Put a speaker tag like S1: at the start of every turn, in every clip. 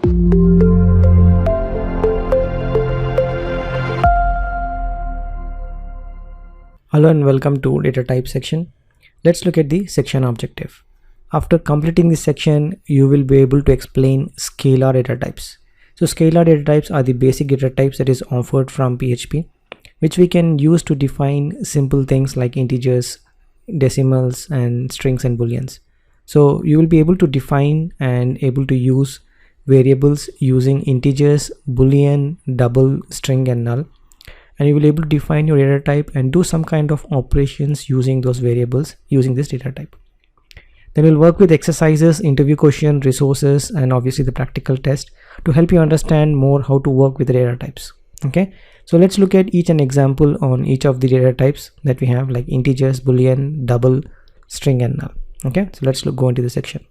S1: Hello and welcome to data type section. Let's look at the section objective. After completing this section, you will be able to explain scalar data types. So scalar data types are the basic data types that is offered from PHP, which we can use to define simple things like integers, decimals, and strings and booleans. So you will be able to define and able to use variables using integers, boolean, double, string, and null. And you will be able to define your data type and do some kind of operations using those variables using this data type. Then we'll work with exercises, interview question, resources, and obviously the practical test to help you understand more how to work with the data types. Okay, so let's look at each an example on each of the data types that we have, like integers, boolean, double, string, and null. Okay, so let's go into the section.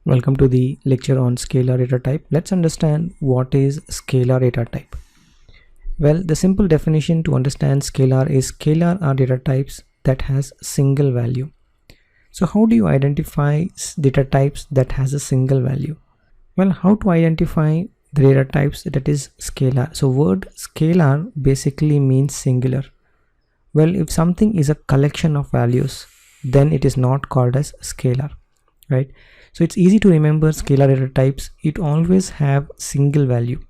S1: Welcome to the lecture on scalar data type. Let's understand what is scalar data type. Well, the simple definition to understand scalar is scalar are data types that has single value. So how do you identify data types that has a single value? Well, how to identify the data types that is scalar? So word scalar basically means singular. Well, if something is a collection of values, then it is not called as scalar, right? So it's easy to remember scalar data types. It always have single value,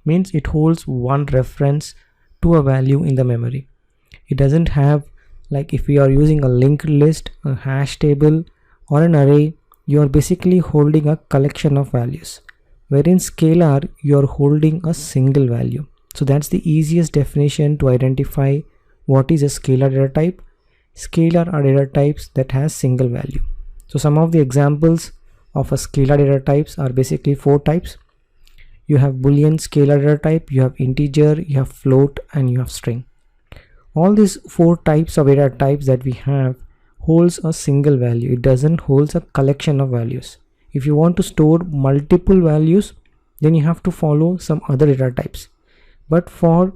S1: means it holds one reference to a value in the memory. It doesn't have, like if we are using a linked list, a hash table, or an array, you are basically holding a collection of values, wherein scalar you are holding a single value. So that's the easiest definition to identify what is a scalar data type. Scalar are data types that has single value. So some of the examples of a scalar data types are basically 4 types. You have boolean scalar data type, you have integer, you have float, and you have string. All these 4 types of data types that we have holds a single value. It doesn't hold a collection of values. If you want to store multiple values, then you have to follow some other data types. But for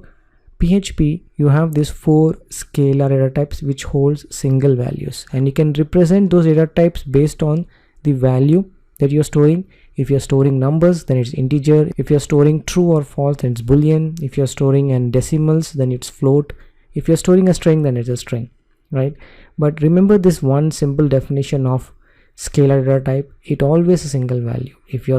S1: PHP, you have these 4 scalar data types which holds single values, and you can represent those data types based on the value that you're storing. If you're storing numbers, then it's integer. If you're storing true or false, then it's boolean. If you're storing in decimals, then it's float. If you're storing a string, then it's a string, right? But remember this one simple definition of scalar data type, it always a single value. If you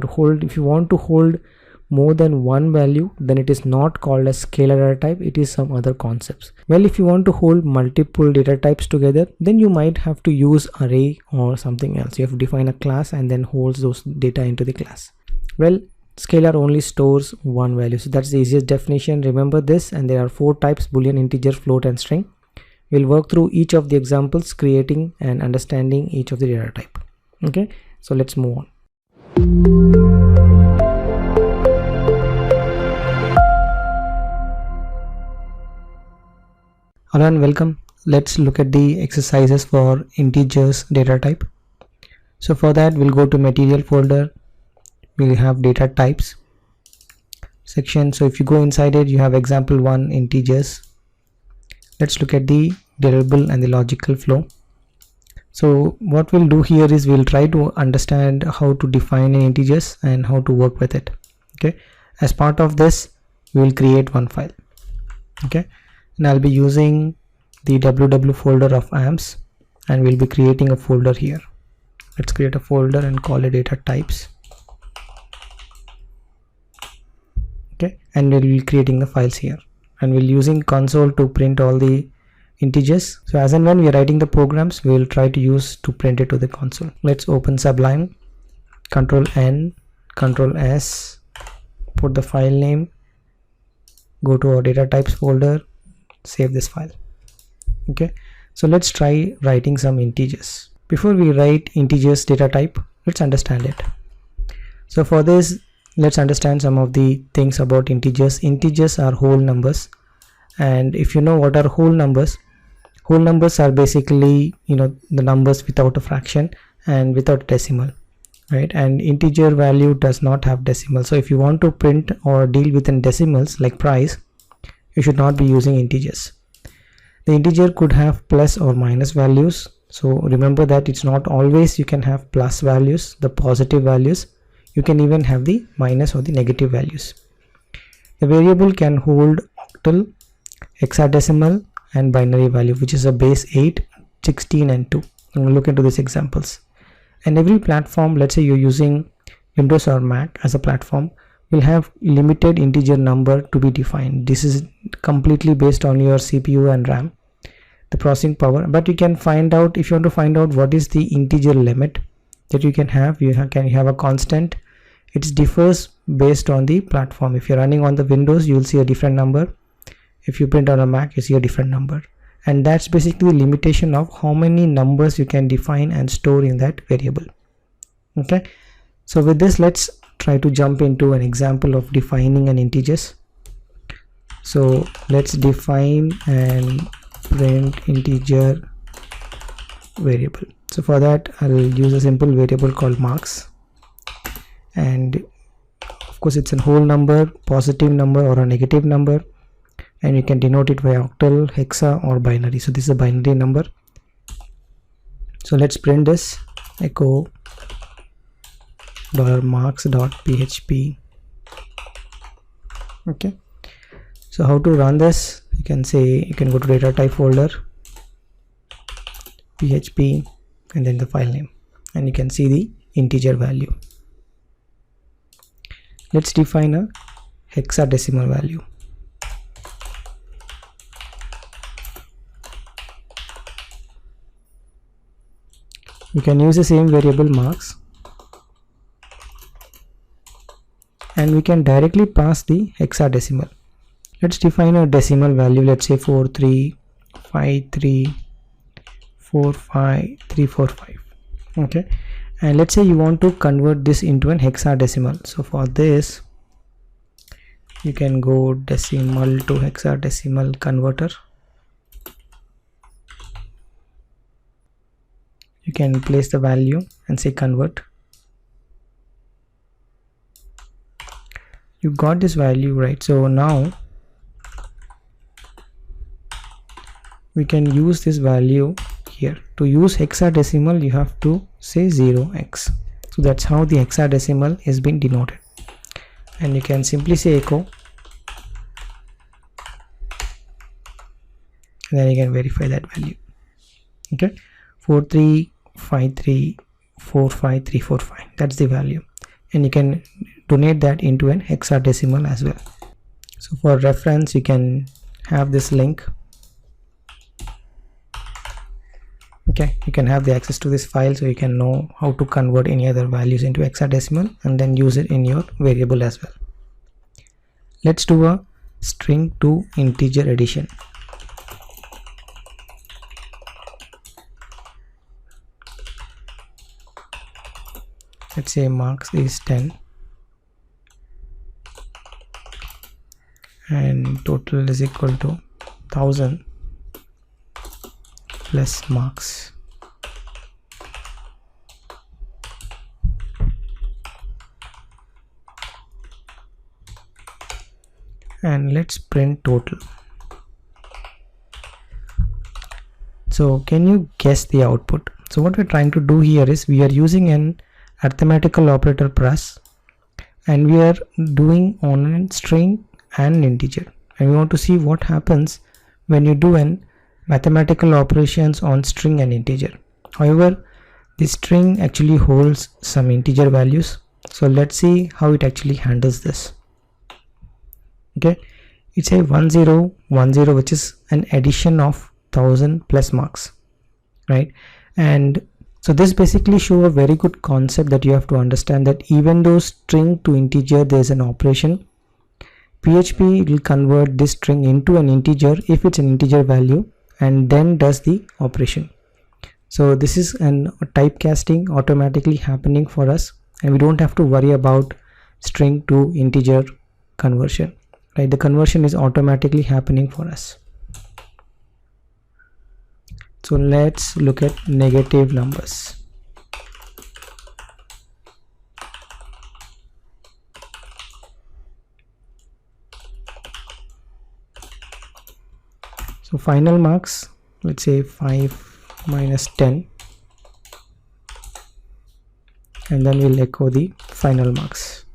S1: want to hold more than one value, then it is not called as scalar data type, it is some other concepts. Well, if you want to hold multiple data types together, then you might have to use array or something else. You have to define a class and then holds those data into the class. Well, scalar only stores one value, so that's the easiest definition. Remember this, and there are 4 types: boolean, integer, float, and string. We'll work through each of the examples, creating and understanding each of the data type. Okay, so let's move on. Hello and welcome. Let's look at the exercises for integers data type. So for that, we'll go to material folder. We'll have data types section. So if you go inside it, you have example 1 integers. Let's look at the durable and the logical flow. So what we'll do here is we'll try to understand how to define an integers and how to work with it. Okay, as part of this, we will create one file. Okay, and I'll be using the www folder of amps, and we'll be creating a folder here. Let's create a folder and call it data types. Okay, and we'll be creating the files here, and we'll using console to print all the integers. So as and when we are writing the programs, we will try to use to print it to the console. Let's open Sublime, Control N, Control S, put the file name, go to our data types folder, save this file. Okay, so let's try writing some integers. Before we write integers data type, let's understand it. So for this, let's understand some of the things about integers. Integers are whole numbers, and if you know what are whole numbers are basically, the numbers without a fraction and without a decimal, right? And integer value does not have decimal. So if you want to print or deal with in decimals like price, you should not be using integers. The integer could have plus or minus values. So remember that it's not always you can have plus values, the positive values. You can even have the minus or the negative values. The variable can hold octal, hexadecimal and binary value, which is a base 8, 16 and 2. I'm going to look into these examples. And every platform, let's say you're using Windows or Mac as a platform, will have limited integer number to be defined. This is completely based on your CPU and RAM, the processing power. But you can find out, if you want to find out what is the integer limit that you can have, you can have a constant. It differs based on the platform. If you're running on the Windows, you will see a different number. If you print on a Mac, you see a different number. And that's basically the limitation of how many numbers you can define and store in that variable. Okay, so with this, let's try to jump into an example of defining an integers. So let's define and print integer variable. So for that, I'll use a simple variable called marks, and of course it's a whole number, positive number or a negative number, and you can denote it by octal, hexa or binary. So this is a binary number. So let's print this, echo $marks.php. okay, so how to run this? You can say, you can go to data type folder, php, and then the file name, and you can see the integer value. Let's define a hexadecimal value. You can use the same variable marks, and we can directly pass the hexadecimal. Let's define a decimal value, let's say 435345345. okay, and let's say you want to convert this into an hexadecimal. So for this, you can go decimal to hexadecimal converter. You can place the value and say convert. You got this value, right? So now we can use this value here. To use hexadecimal, you have to say 0x. So that's how the hexadecimal is being denoted. And you can simply say echo, and then you can verify that value. Okay, 435345345, that's the value, and you can donate that into an hexadecimal as well. So for reference, you can have this link. Okay, you can have the access to this file, so you can know how to convert any other values into hexadecimal and then use it in your variable as well. Let's do a string to integer addition. Let's say marks is 10 and total is equal to 1000 plus marks. And let's print total. So can you guess the output? So what we're trying to do here is we are using an arithmetical operator plus, and we are doing on a string and an integer, and we want to see what happens when you do an mathematical operations on string and integer. However, the string actually holds some integer values, so let's see how it actually handles this. Okay, it's a 1010, which is an addition of 1000 plus marks, right? And so this basically shows a very good concept that you have to understand, that even though string to integer there is an operation, PHP will convert this string into an integer if it's an integer value and then does the operation. So this is an typecasting automatically happening for us, and we don't have to worry about string to integer conversion, right? The conversion is automatically happening for us. So let's look at negative numbers. So final marks, let's say 5 minus 10, and then we'll echo the final marks.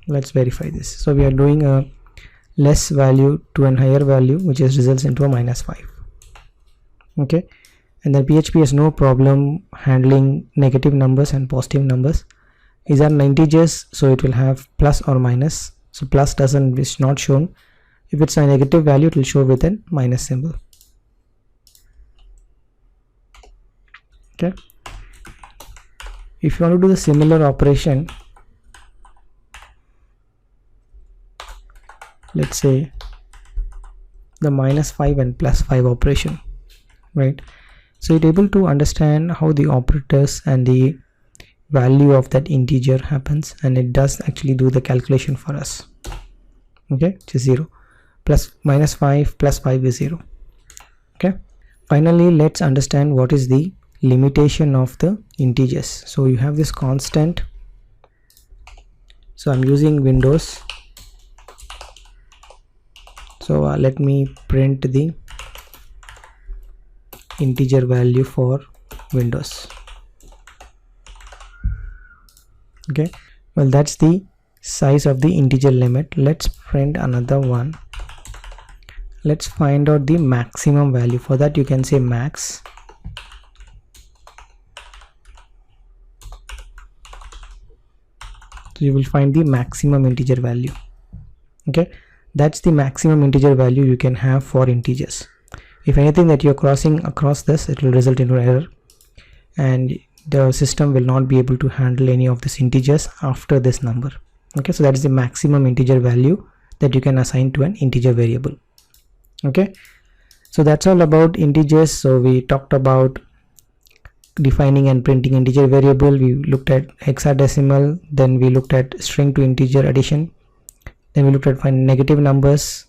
S1: Let's verify this. So we are doing a less value to a higher value, which is results into a -5. Okay, and then PHP has no problem handling negative numbers and positive numbers. These are integers, so it will have plus or minus. So plus is not shown. If it's a negative value, it will show with a minus symbol. Okay, if you want to do the similar operation, let's say the -5 and +5 operation, right? So you're able to understand how the operators and the value of that integer happens, and it does actually do the calculation for us. Okay, which is 0 plus -5 plus 5 is 0. Okay, finally let's understand what is the limitation of the integers. So you have this constant. So I'm using Windows, so let me print the integer value for Windows. Okay, well, that's the size of the integer limit. Let's print another one. Let's find out the maximum value. For that you can say max. So you will find the maximum integer value. Okay, that's the maximum integer value you can have for integers. If anything that you're crossing across this, it will result in an error, and the system will not be able to handle any of these integers after this number. Okay, so that is the maximum integer value that you can assign to an integer variable. Okay, so that's all about integers. So we talked about defining and printing integer variable. We looked at hexadecimal, then we looked at string to integer addition, then we looked at finding negative numbers,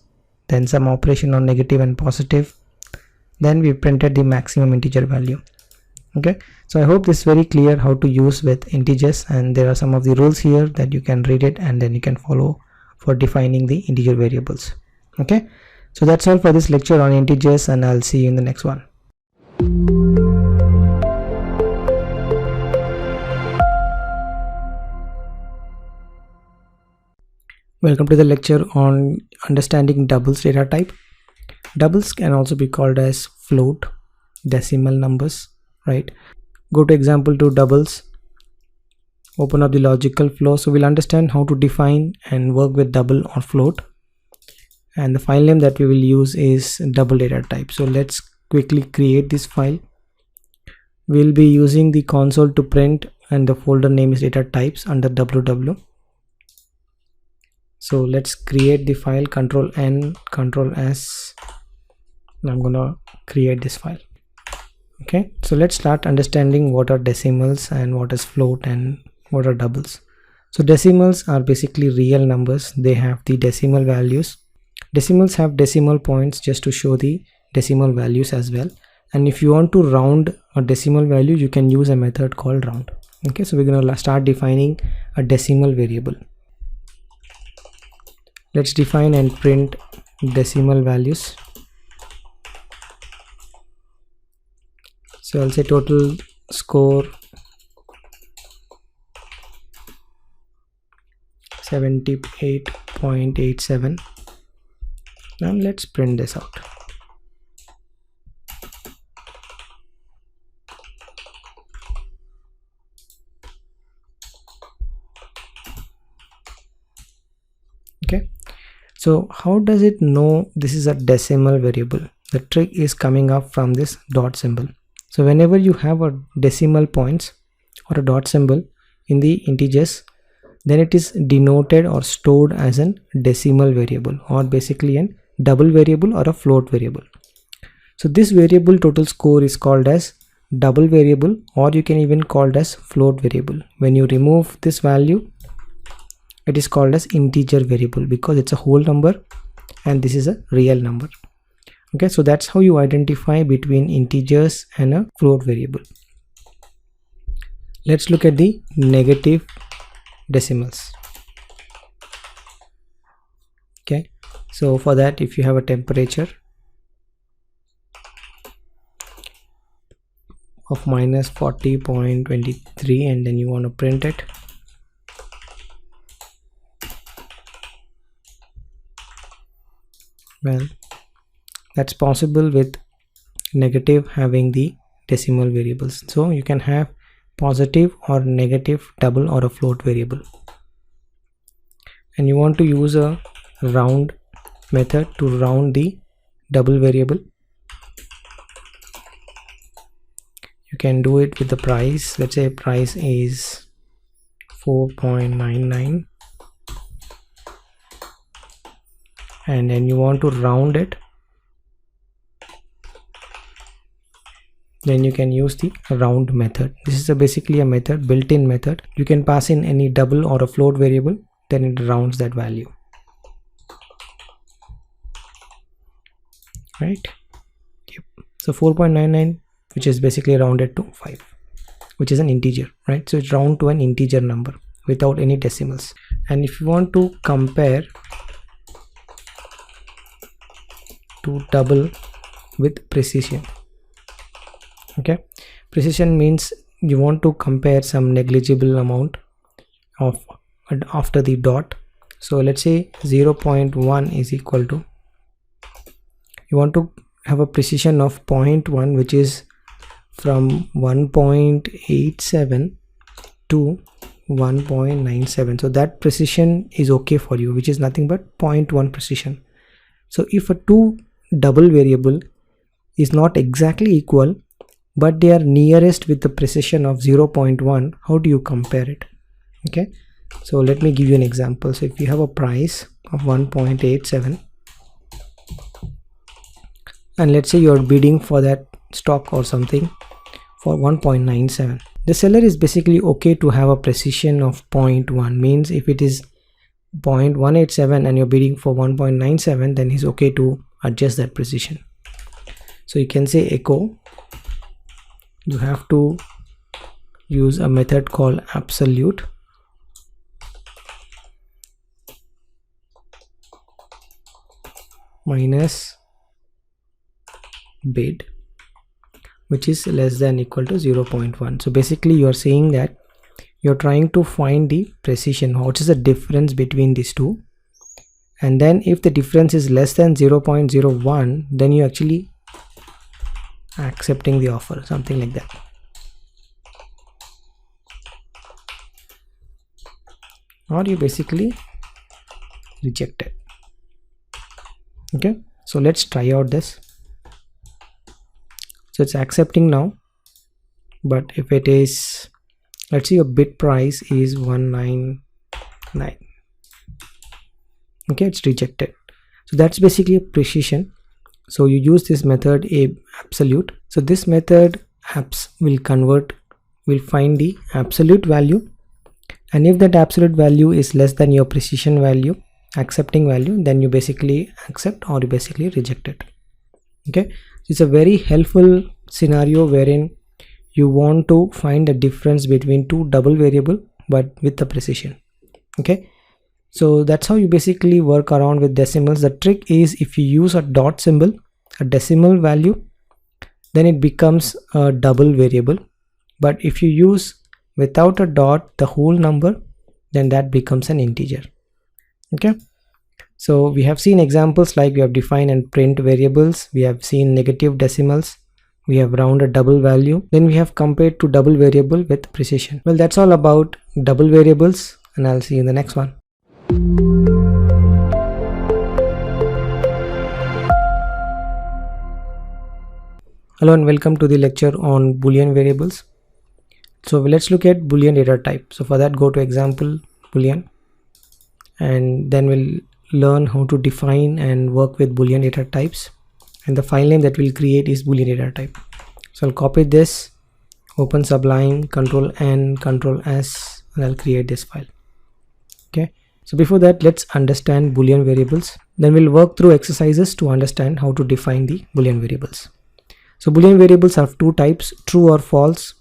S1: then some operation on negative and positive, then we printed the maximum integer value. Okay, so I hope this is very clear how to use with integers, and there are some of the rules here that you can read it and then you can follow for defining the integer variables. Okay, so that's all for this lecture on integers, and I'll see you in the next one. Welcome to the lecture on understanding doubles data type. Doubles can also be called as float, decimal numbers, right? Go to example 2 doubles, open up the logical flow. So we'll understand how to define and work with double or float, and the file name that we will use is double data type. So let's quickly create this file. We'll be using the console to print, and the folder name is data types under ww. So let's create the file, Control N, Control S. I'm gonna create this file. Okay, so let's start understanding what are decimals and what is float and what are doubles. So decimals are basically real numbers. They have the decimal values. Decimals have decimal points just to show the decimal values as well. And if you want to round a decimal value, you can use a method called round. Okay, so we're gonna start defining a decimal variable. Let's define and print decimal values. So I'll say total score 78.87, and let's print this out. Okay, so how does it know this is a decimal variable? The trick is coming up from this dot symbol. So whenever you have a decimal points or a dot symbol in the integers, then it is denoted or stored as a decimal variable, or basically a double variable or a float variable. So this variable total score is called as double variable, or you can even call it as float variable. When you remove this value, it is called as integer variable because it's a whole number and this is a real number. Okay, so that's how you identify between integers and a float variable. Let's look at the negative decimals. Okay, So for that, if you have a temperature of minus 40.23 and then you want to print it, well, that's possible with negative having the decimal variables. So you can have positive or negative double or a float variable, and you want to use a round method to round the double variable. You can do it with the price. Let's say price is 4.99 and then you want to round it, then you can use the round method. This is basically a method, built-in method. You can pass in any double or a float variable, then it rounds that value, right? Yep. So 4.99, which is basically rounded to 5, which is an integer, right? So it's round to an integer number without any decimals. And if you want to compare to double with precision, okay, precision means you want to compare some negligible amount of after the dot. So let's say 0.1 is equal to, you want to have a precision of 0.1, which is from 1.87 to 1.97. so that precision is okay for you, which is nothing but 0.1 precision. So if a two double variable is not exactly equal but they are nearest with the precision of 0.1, how do you compare it? Okay, so let me give you an example. So if you have a price of 1.87 and let's say you're bidding for that stock or something for 1.97, the seller is basically okay to have a precision of 0.1. means if it is 0.187 and you're bidding for 1.97, then he's okay to adjust that precision. So you can say echo, you have to use a method called absolute minus bid, which is less than equal to 0.1. so basically you are saying that you're trying to find the precision, what is the difference between these two, and then if the difference is less than 0.01, then you actually accepting the offer, something like that. Or you basically reject it. Okay, so let's try out this. So it's accepting now, but if it is, let's say your bid price is 199, okay, it's rejected. So that's basically a precision. So you use this method absolute. So this method will find the absolute value, and if that absolute value is less than your precision value, accepting value, then you basically accept or you basically reject it. Okay, it's a very helpful scenario wherein you want to find the difference between two double variable but with the precision. Okay, so that's how you basically work around with decimals. The trick is if you use a dot symbol, a decimal value, then it becomes a double variable, but if you use without a dot the whole number, then that becomes an integer. Okay, so we have seen examples like we have defined and print variables, we have seen negative decimals, we have rounded double value, then we have compared to double variable with precision. Well, that's all about double variables, and I'll see you in the next one. Hello and welcome to the lecture on Boolean variables. So let's look at Boolean data type. So for that, go to example Boolean, and then we'll learn how to define and work with Boolean data types, and the file name that we'll create is Boolean data type. So I'll copy this, open Sublime, Control N, Control S, and I'll create this file. Okay, so before that, let's understand Boolean variables, then we'll work through exercises to understand how to define the Boolean variables. So Boolean variables have two types, true or false.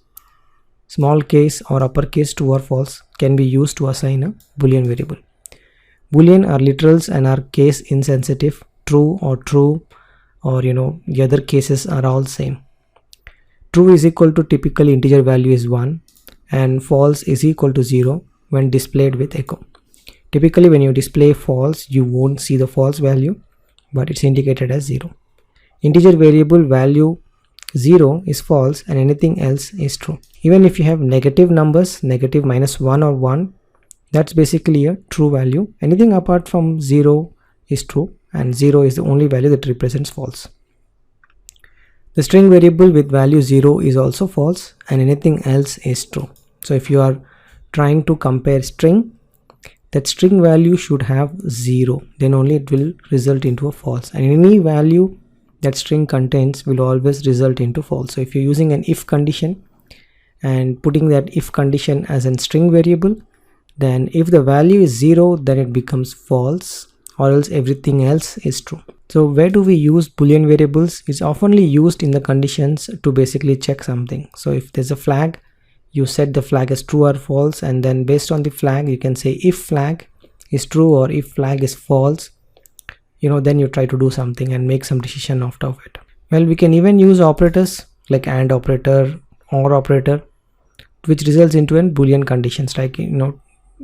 S1: Small case or uppercase true or false can be used to assign a Boolean variable. Boolean are literals and are case insensitive. True, or the other cases are all same. True is equal to typically integer value is 1 and false is equal to 0 when displayed with echo. Typically when you display false, you won't see the false value, but it's indicated as 0. Integer variable value 0 is false and anything else is true. Even if you have negative numbers, negative, -1 or 1, that's basically a true value. Anything apart from 0 is true, and 0 is the only value that represents false. The string variable with value 0 is also false and anything else is true. So if you are trying to compare string, that string value should have 0, then only it will result into a false, and any value that string contains will always result into false. So if you're using an if condition and putting that if condition as a string variable, then if the value is 0, then it becomes false, or else everything else is true. So where do we use Boolean variables? It's oftenly used in the conditions to basically check something. So if there's a flag, you set the flag as true or false, and then based on the flag you can say if flag is true or if flag is false, then you try to do something and make some decision out of it. Well, we can even use operators like AND operator, OR operator, which results into an Boolean conditions, like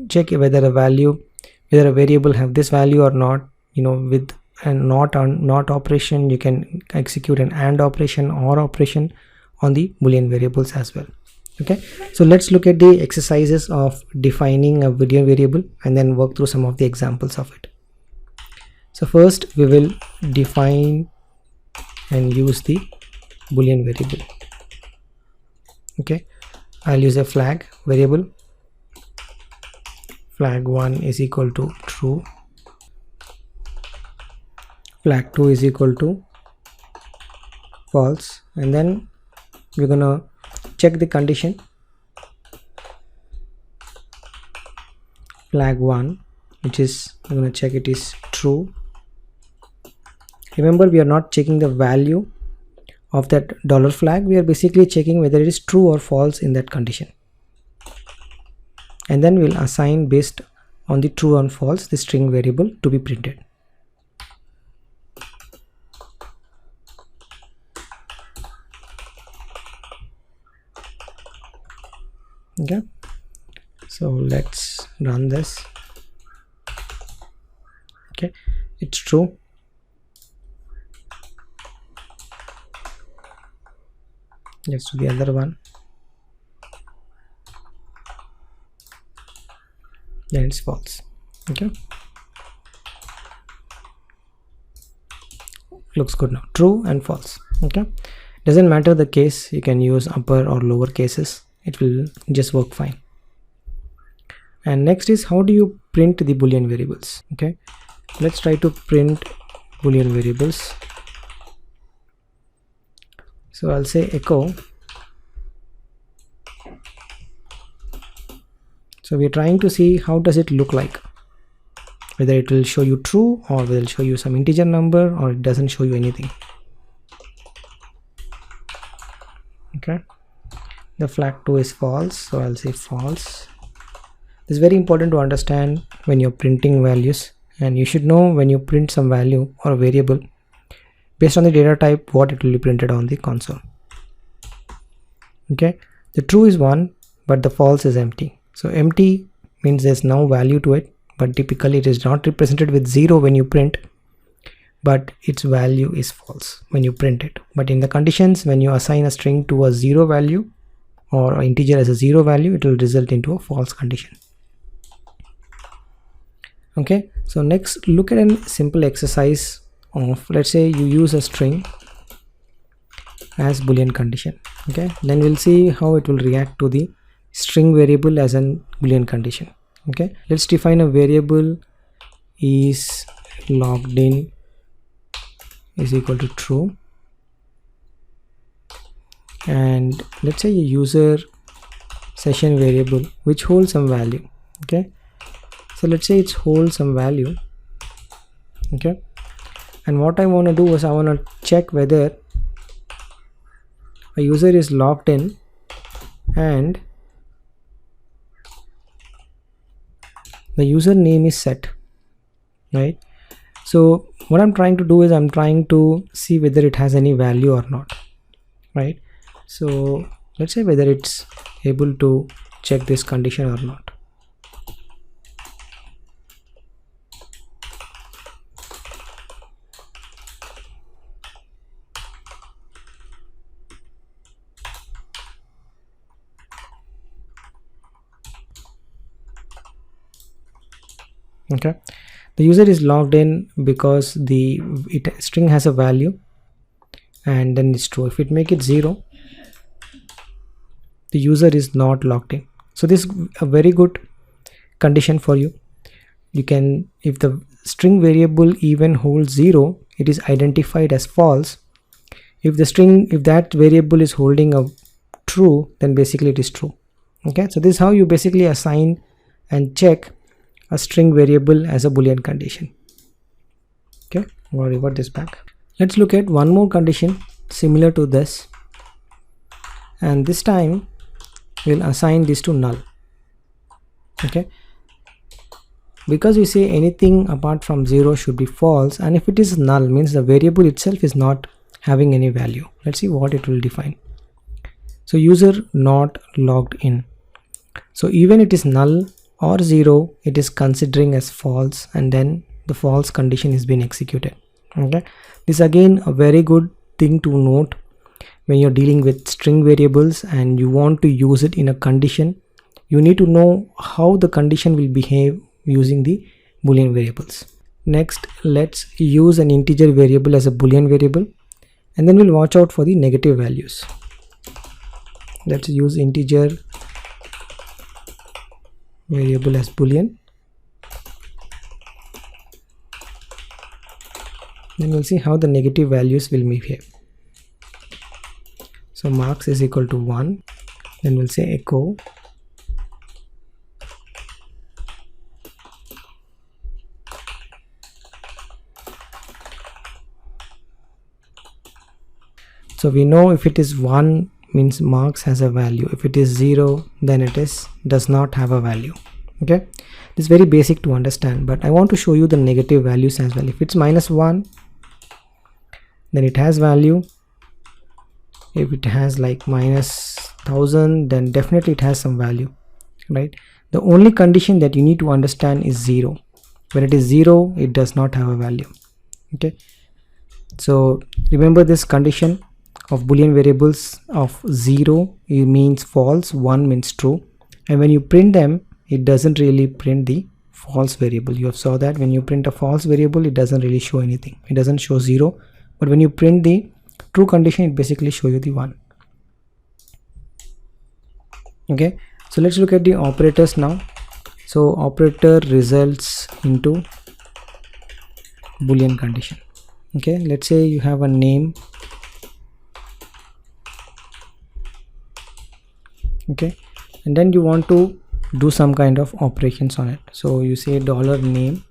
S1: check whether a variable have this value or not. With a not operation, you can execute an AND operation or operation on the Boolean variables as well. Okay, so let's look at the exercises of defining a Boolean variable and then work through some of the examples of it. So first we will define and use the Boolean variable. Okay, I'll use a flag variable. Flag 1 is equal to true, flag 2 is equal to false, and then we're gonna check the condition. Flag 1, which is, I'm gonna check it is true. Remember, we are not checking the value of that $flag, we are basically checking whether it is true or false in that condition, and then we'll assign based on the true and false the string variable to be printed. Okay, so let's run this. Okay, it's true. Let's do the other one. Then it's false. Okay, looks good now. True and false. Okay, doesn't matter the case, you can use upper or lower cases, it will just work fine. And next is, how do you print the Boolean variables? Okay, let's try to print Boolean variables. So I'll say echo. So we're trying to see how does it look like, whether it will show you true or whether it will show you some integer number or it doesn't show you anything. Okay, the flag 2 is false, so I'll say false. It's very important to understand when you're printing values, and you should know when you print some value or a variable, based on the data type, what it will be printed on the console. Okay, the true is 1 but the false is empty. So empty means there's no value to it, but typically it is not represented with 0 when you print, but its value is false when you print it. But in the conditions, when you assign a string to a 0 value or an integer as a 0 value, it will result into a false condition. Okay, so next look at a simple exercise of, let's say you use a string as Boolean condition. Okay, then we'll see how it will react to the string variable as an Boolean condition. Okay, let's define a variable is logged in is equal to true, and let's say a user session variable which holds some value. Okay, so let's say it's holds some value. Okay, and what I want to do is I want to check whether a user is logged in and the username is set. right? So what I'm trying to do is I'm trying to see whether it has any value or not, right? So let's say whether it's able to check this condition or not. Okay, the user is logged in because the string has a value and then it's true. If it make it 0, the user is not logged in. So this is a very good condition for you. You can, if the string variable even holds 0, it is identified as false. If that variable is holding a true, then basically it is true. Okay, so this is how you basically assign and check a string variable as a Boolean condition. Okay, we'll revert this back. Let's look at one more condition similar to this, and this time we'll assign this to null. Okay, because we say anything apart from 0 should be false, and if it is null means the variable itself is not having any value. Let's see what it will define. So user not logged in. So even it is null or 0, it is considering as false, and then the false condition is being executed. Okay, this again a very good thing to note when you're dealing with string variables and you want to use it in a condition. You need to know how the condition will behave using the Boolean variables. Next, let's use an integer variable as a Boolean variable, and then we'll watch out for the negative values. Let's use integer variable as Boolean. Then we'll see how the negative values will behave. So marks is equal to 1. Then we'll say echo so we know if it is 1 means marks has a value. If it is 0, then it does not have a value. Okay, this is very basic to understand, but I want to show you the negative values as well. If it's -1, then it has value. If it has like -1000, then definitely it has some value, right? The only condition that you need to understand is 0. When it is 0, it does not have a value. Okay, so remember this condition of Boolean variables of 0 it means false, 1 means true, and when you print them, it doesn't really print the false variable. You have saw that when you print a false variable, it doesn't really show anything. It doesn't show 0, but when you print the true condition, it basically show you the 1. Okay, so let's look at the operators now. So operator results into Boolean condition. Okay, let's say you have a name. Okay, and then you want to do some kind of operations on it. So you say $name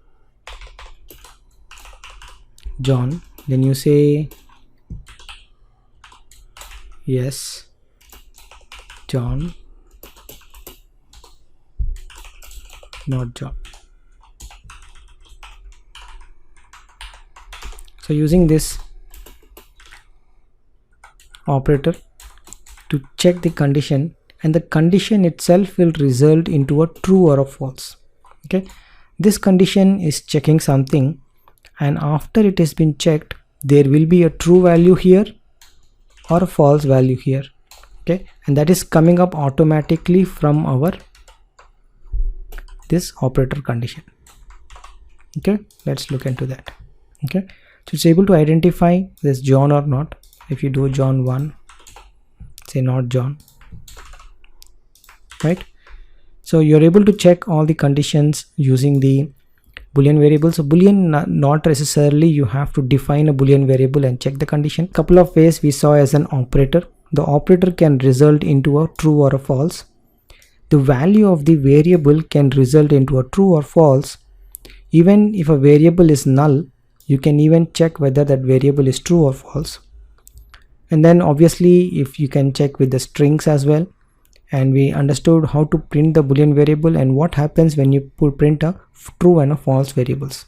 S1: John, then you say yes John, not John. So using this operator to check the condition, and the condition itself will result into a true or a false. Okay, this condition is checking something, and after it has been checked, there will be a true value here or a false value here. Okay, and that is coming up automatically from our this operator condition. Okay, let's look into that. Okay, so it's able to identify this John or not. If you do John 1, say not John, right? So you're able to check all the conditions using the Boolean variable. So Boolean, not necessarily you have to define a Boolean variable and check the condition. Couple of ways we saw as an operator. The operator can result into a true or a false. The value of the variable can result into a true or false. Even if a variable is null, you can even check whether that variable is true or false. And then obviously if you can check with the strings as well. And we understood how to print the Boolean variable and what happens when you print a true and a false variables.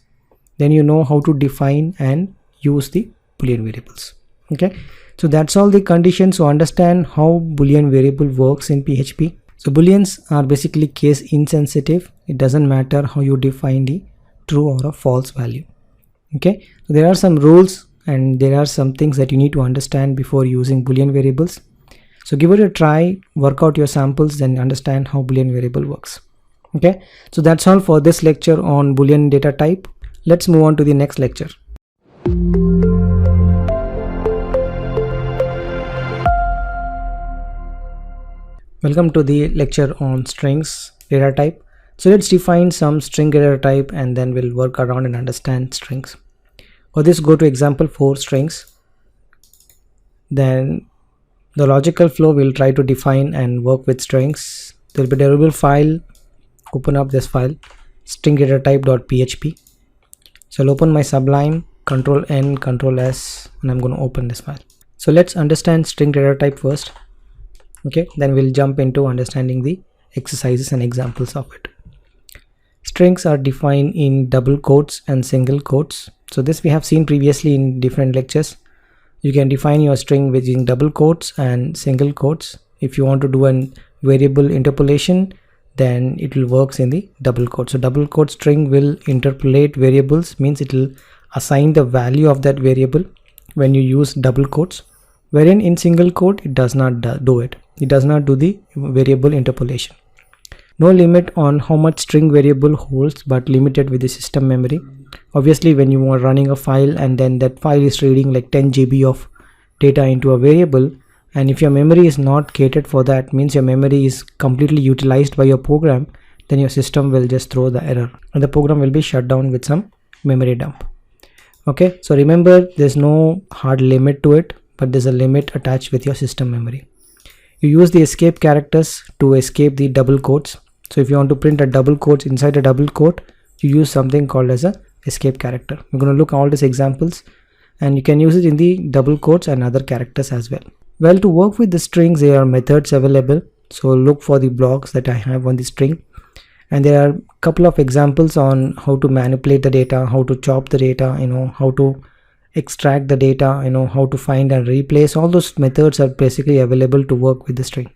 S1: then you know how to define and use the Boolean variables. Okay, so that's all the conditions to understand how Boolean variable works in PHP. So Booleans are basically case insensitive. It doesn't matter how you define the true or a false value. Okay, so there are some rules and there are some things that you need to understand before using Boolean variables. So give it a try, work out your samples, then understand how Boolean variable works. Okay, so that's all for this lecture on Boolean data type. Let's move on to the next lecture. Welcome to the lecture on strings data type. So let's define some string data type and then we'll work around and understand strings. For this, go to example 4 strings. Then the logical flow will try to define and work with strings. There will be a variable file. Open up this file, string data type.php. So I'll open my Sublime, Control N, Control S, and I'm going to open this file. So let's understand string data type first. Okay, then we'll jump into understanding the exercises and examples of it. Strings are defined in double quotes and single quotes. So this we have seen previously in different lectures. You can define your string within double quotes and single quotes. If you want to do a variable interpolation, then it will work in the double quote. So double quote string will interpolate variables, means it will assign the value of that variable when you use double quotes, wherein in single quote it does not do it. It does not do the variable interpolation. No limit on how much string variable holds, but limited with the system memory. Obviously, when you are running a file and then that file is reading like 10 GB of data into a variable, and if your memory is not catered for that, means your memory is completely utilized by your program, then your system will just throw the error and the program will be shut down with some memory dump. Okay, so remember, there's no hard limit to it, but there's a limit attached with your system memory. You use the escape characters to escape the double quotes. So if you want to print a double quotes inside a double quote, you use something called as a escape character. We're going to look at all these examples and you can use it in the double quotes and other characters as well. Well, to work with the strings, there are methods available. So look for the blocks that I have on the string, and there are a couple of examples on how to manipulate the data, how to chop the data, how to extract the data, how to find and replace. All those methods are basically available to work with the string.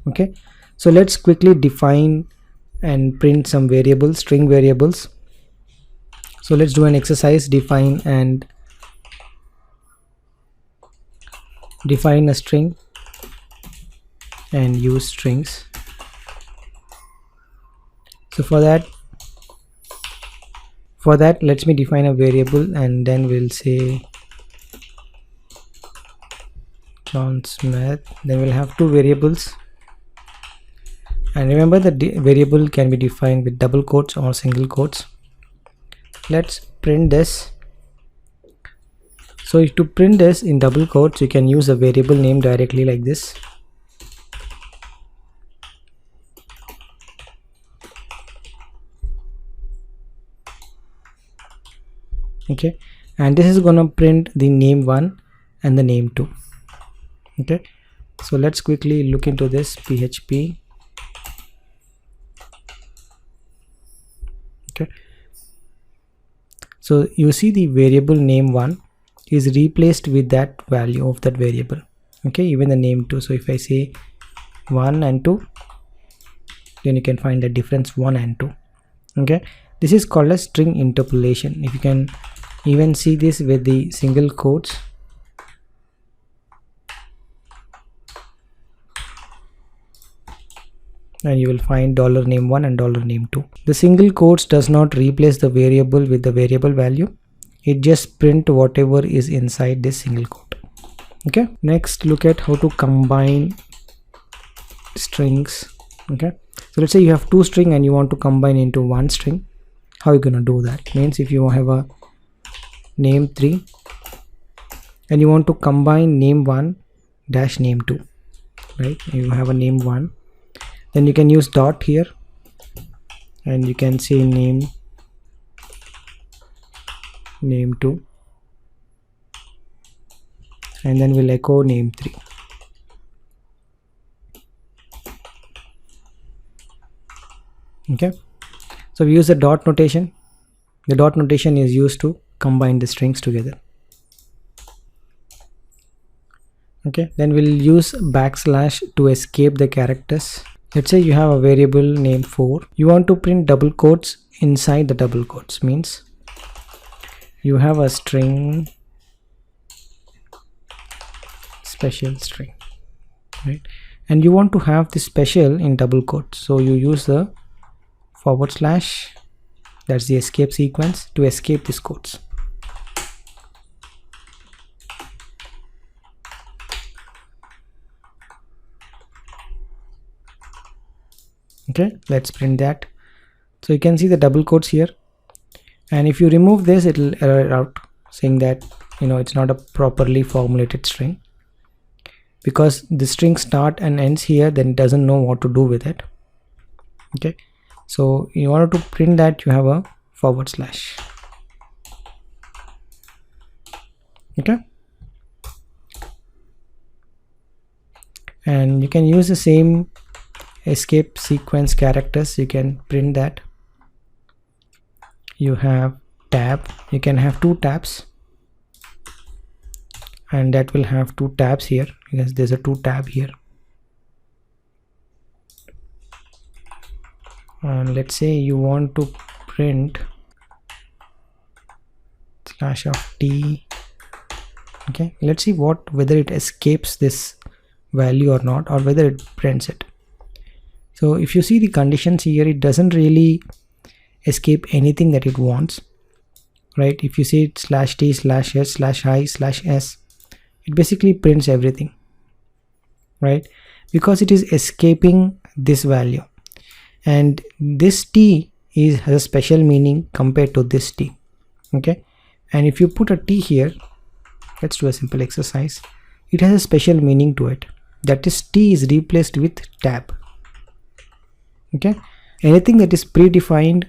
S1: Okay, so let's quickly define and print some variables, string variables. So let's do an exercise, define a string and use strings. So for that let me define a variable and then we'll say John Smith. Then we'll have two variables, and remember that the variable can be defined with double quotes or single quotes. Let's print this. So to print this in double quotes, you can use a variable name directly like this. Okay, and this is gonna print the name 1 and the name 2. Okay, so let's quickly look into this PHP. Okay, so you see the variable name 1 is replaced with that value of that variable. Okay, even the name 2. So if I say 1 and 2, then you can find the difference 1 and 2. Okay, this is called a string interpolation. If you can even see this with the single quotes, and you will find $name1 and $name2. The single quotes does not replace the variable with the variable value. It just print whatever is inside this single quote. Okay, next look at how to combine strings. Okay, so let's say you have two string and you want to combine into one string. How are you gonna do that? Means if you have a name 3 and you want to combine name 1 dash name 2, right? You have a name 1, then you can use dot here and you can say name 2, and then we'll echo name 3. Okay, so we use the dot notation. The dot notation is used to combine the strings together. Okay, then we'll use backslash to escape the characters. Let's say you have a variable named 4. You want to print double quotes inside the double quotes. Means you have a string, special string, right? And you want to have the special in double quotes. So you use the /, that's the escape sequence, to escape these quotes. Okay, let's print that. So you can see the double quotes here, and if you remove this, it will error out saying that it's not a properly formulated string, because the string start and ends here, then it doesn't know what to do with it. Okay, so in order to print that, you have a /. Okay, and you can use the same escape sequence characters. You can print that. You have tab, you can have 2 tabs, and that will have 2 tabs here because there's a 2 tab here. And let's say you want to print /t. Okay, let's see whether it escapes this value or not, or whether it prints it. So if you see the conditions here, it doesn't really escape anything that it wants, right? If you see it /t /s/i/s, it basically prints everything, right? Because it is escaping this value, and this t has a special meaning compared to this t. Okay, and if you put a t here, let's do a simple exercise. It has a special meaning to it, that is t is replaced with tab. Okay, anything that is predefined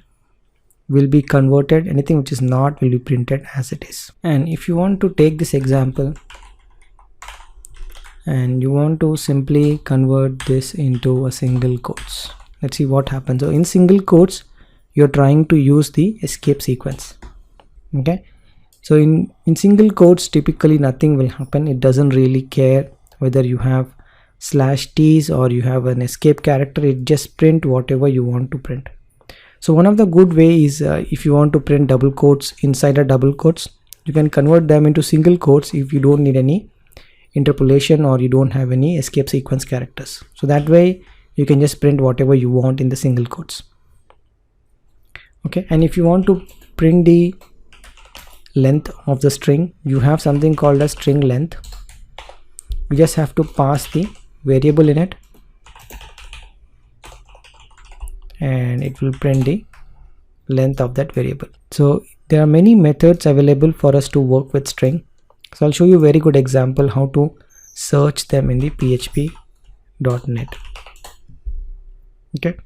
S1: will be converted, anything which is not will be printed as it is. And if you want to take this example and you want to simply convert this into a single quotes, let's see what happens. So in single quotes, you're trying to use the escape sequence. Okay, so in single quotes, typically nothing will happen. It doesn't really care whether you have /t's or you have an escape character. It just print whatever you want to print. So one of the good way is if you want to print double quotes inside a double quotes, you can convert them into single quotes if you don't need any interpolation or you don't have any escape sequence characters. So that way you can just print whatever you want in the single quotes. Okay, and if you want to print the length of the string, you have something called as string length. You just have to pass the variable in it, and it will print the length of that variable. So there are many methods available for us to work with string. So I'll show you a very good example how to search them in the php.net. Okay,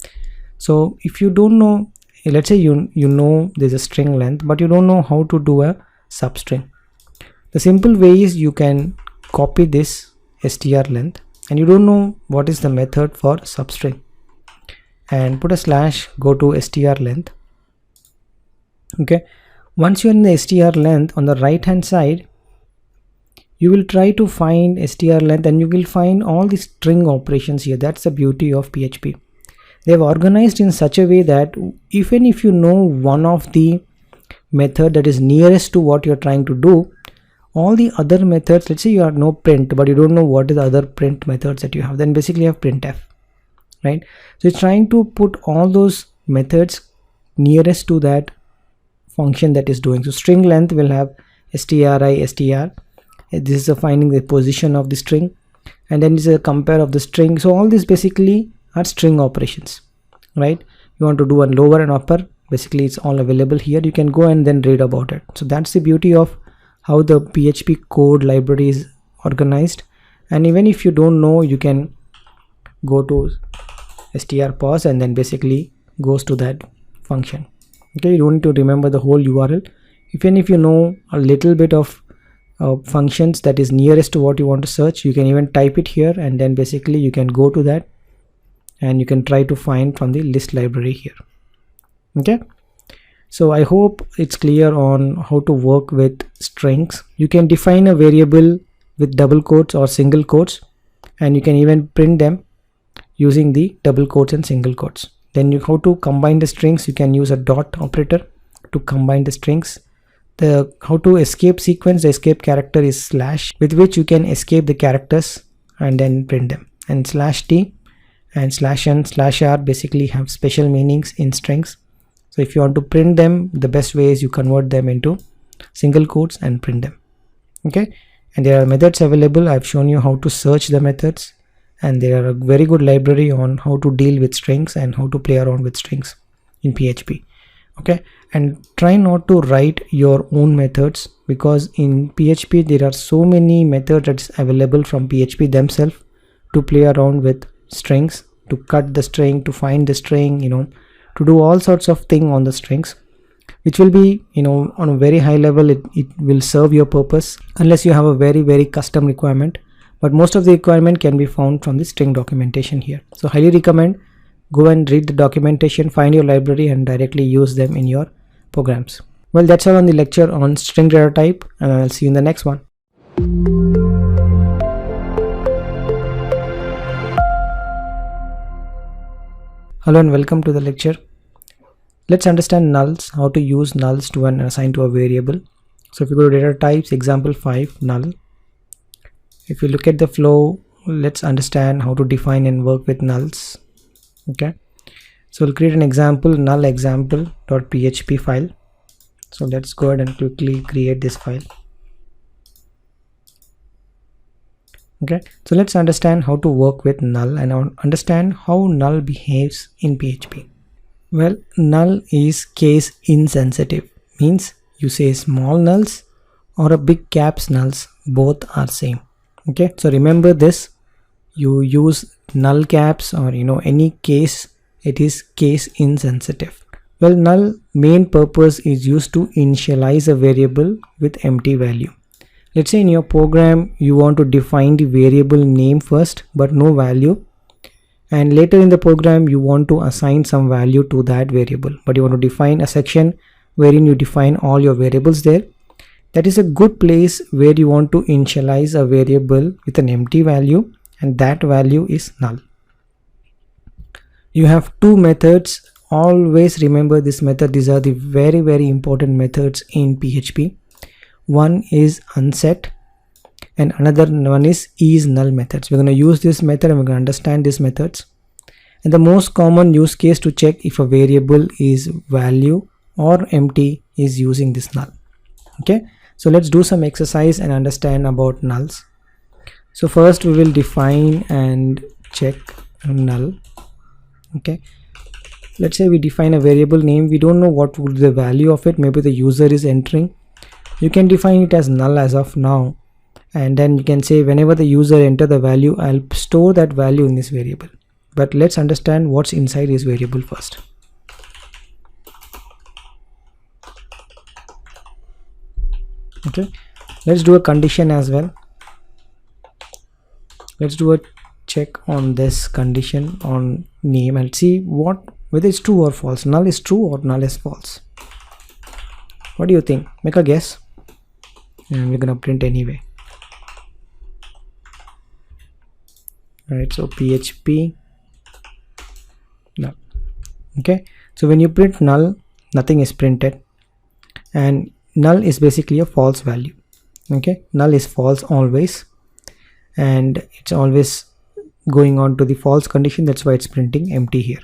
S1: so if you don't know, let's say you know there's a string length, but you don't know how to do a substring. The simple way is you can copy this str length, and you don't know what is the method for substring, and put a / go to str length. Okay, once you're in the str length, on the right hand side you will try to find str length, and you will find all the string operations here. That's the beauty of PHP. They have organized in such a way that even if you know one of the method that is nearest to what you're trying to do, all the other methods, let's say you have no print, but you don't know what is the other print methods that you have, then basically you have printf, right? So it's trying to put all those methods nearest to that function that is doing. So string length will have stri, str. This is finding the position of the string, and then this is a compare of the string. So all these basically are string operations, right? You want to do a lower and upper, basically it's all available here. You can go and then read about it. So that's the beauty of how the PHP code library is organized. And even if you don't know, you can go to strpause and then basically goes to that function. Okay, you don't need to remember the whole URL. Even if you know a little bit of functions that is nearest to what you want to search, you can even type it here, and then basically you can go to that and you can try to find from the list library here. Okay, So I hope it's clear on how to work with strings. You can define a variable with double quotes or single quotes, and you can even print them using the double quotes and single quotes. Then how to combine the strings, you can use a dot operator to combine the strings. How to escape sequence, the escape character is slash, with which you can escape the characters and then print them. And slash t and slash n slash r basically have special meanings in strings. So if you want to print them, the best way is you convert them into single quotes and print them. Okay, and there are methods available. I've shown you how to search the methods, and there are a very good library on how to deal with strings and how to play around with strings in PHP. Okay, and try not to write your own methods, because in PHP there are so many methods that's available from PHP themselves to play around with strings, to cut the string, to find the string, to do all sorts of things on the strings, which will be, on a very high level, it will serve your purpose unless you have a very custom requirement. But most of the requirement can be found from the string documentation here. So highly recommend, go and read the documentation, find your library and directly use them in your programs. Well, that's all on the lecture on string data type, and I'll see you in the next one. Hello and welcome to the lecture. Let's understand nulls, how to use nulls to assign to a variable. So if you go to data types, example 5, null. If you look at the flow, let's understand how to define and work with nulls. Okay, so we'll create an example, null example.php file. So let's go ahead and quickly create this file. Okay, so let's understand how to work with null and understand how null behaves in PHP. Well, null is case insensitive, means you say small nulls or a big caps nulls, both are same. Okay, so remember this, you use null caps or any case, it is case insensitive. Well, null main purpose is used to initialize a variable with empty value. Let's say in your program you want to define the variable name first but no value, and later in the program you want to assign some value to that variable, but you want to define a section wherein you define all your variables there. That is a good place where you want to initialize a variable with an empty value, and that value is null. You have two methods. Always remember this method. These are the very important methods in PHP. One is unset and another one is null methods. We're going to use this method and we're going to understand these methods. And the most common use case to check if a variable is value or empty is using this null. Okay, so let's do some exercise and understand about nulls. So first we will define and check null. Okay, let's say we define a variable name. We don't know what would be the value of it. Maybe the user is entering. You can define it as null as of now, and then you can say whenever the user enter the value, I'll store that value in this variable. But let's understand what's inside this variable first. Okay, let's do a condition as well. Let's do a check on this condition on name and see whether it's true or false. Null is true or null is false. What do you think? Make a guess. And we're gonna print anyway. Alright, so PHP null. Okay, so when you print null, nothing is printed, and null is basically a false value. Okay, null is false always, and it's always going on to the false condition. That's why it's printing empty here.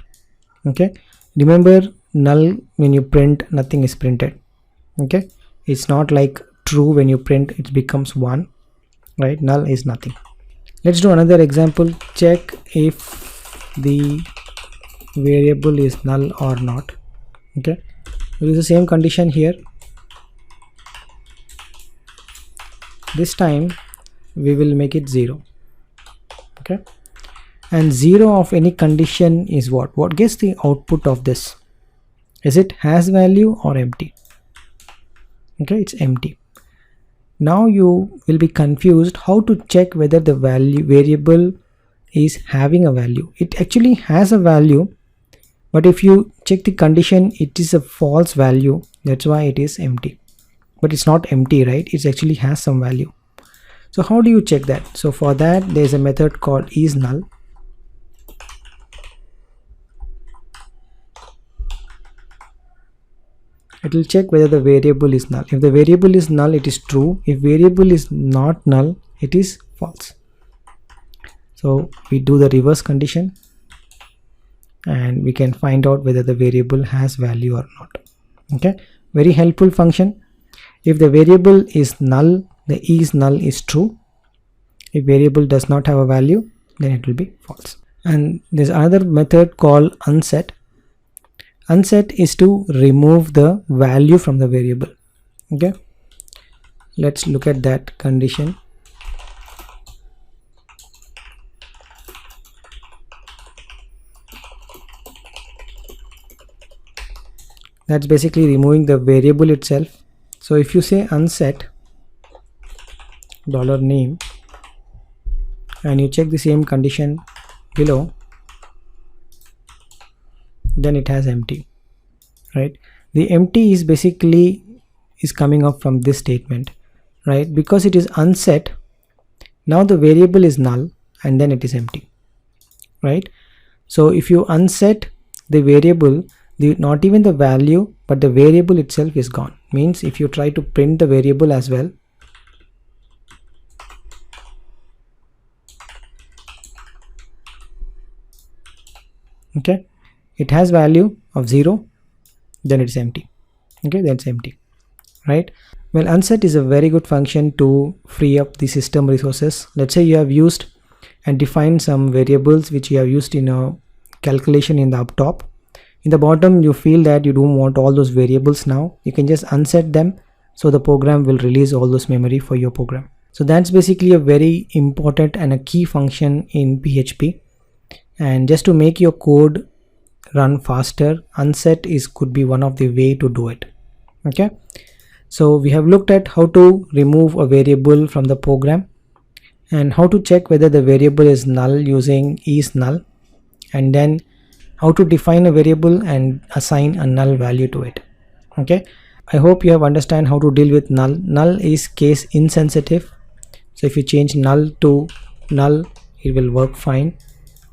S1: Okay, remember null, when you print, nothing is printed. Okay, it's not like true, when you print it becomes 1, right? Null is nothing. Let's do another example. Check if the variable is null or not. Okay, we'll use the same condition here. This time we will make it 0. Okay, and 0 of any condition is what gets the output of this? Is it has value or empty? Okay, it's empty. Now you will be confused how to check whether the variable is having a value. It actually has a value, but if you check the condition, it is a false value, that's why it is empty. But it's not empty, right? It actually has some value. So how do you check that? So for that, there's a method called isNull. It will check whether the variable is null. If the variable is null, it is true. If variable is not null, it is false. So we do the reverse condition and we can find out whether the variable has value or not. Okay, very helpful function. If the variable is null, the isNull is true. If variable does not have a value, then it will be false. And there's another method called unset. Unset is to remove the value from the variable. Okay, let's look at that condition. That's basically removing the variable itself. So if you say unset $name and you check the same condition below, then it has empty, right? The empty is basically coming up from this statement, right? Because it is unset, now the variable is null and then it is empty, right? So if you unset the variable, not even the value but the variable itself is gone. Means if you try to print the variable as well, okay, it has value of 0, then it's empty. Okay, that's empty, right? Well, unset is a very good function to free up the system resources. Let's say you have used and defined some variables which you have used in a calculation in the up top. In the bottom, you feel that you don't want all those variables now. You can just unset them, so the program will release all those memory for your program. So that's basically a very important and a key function in PHP. And just to make your code run faster, unset could be one of the way to do it. Okay, so we have looked at how to remove a variable from the program and how to check whether the variable is null using isNull, and then how to define a variable and assign a null value to it. Okay, I hope you have understand how to deal with null. Null is case insensitive, so if you change null to null, it will work fine.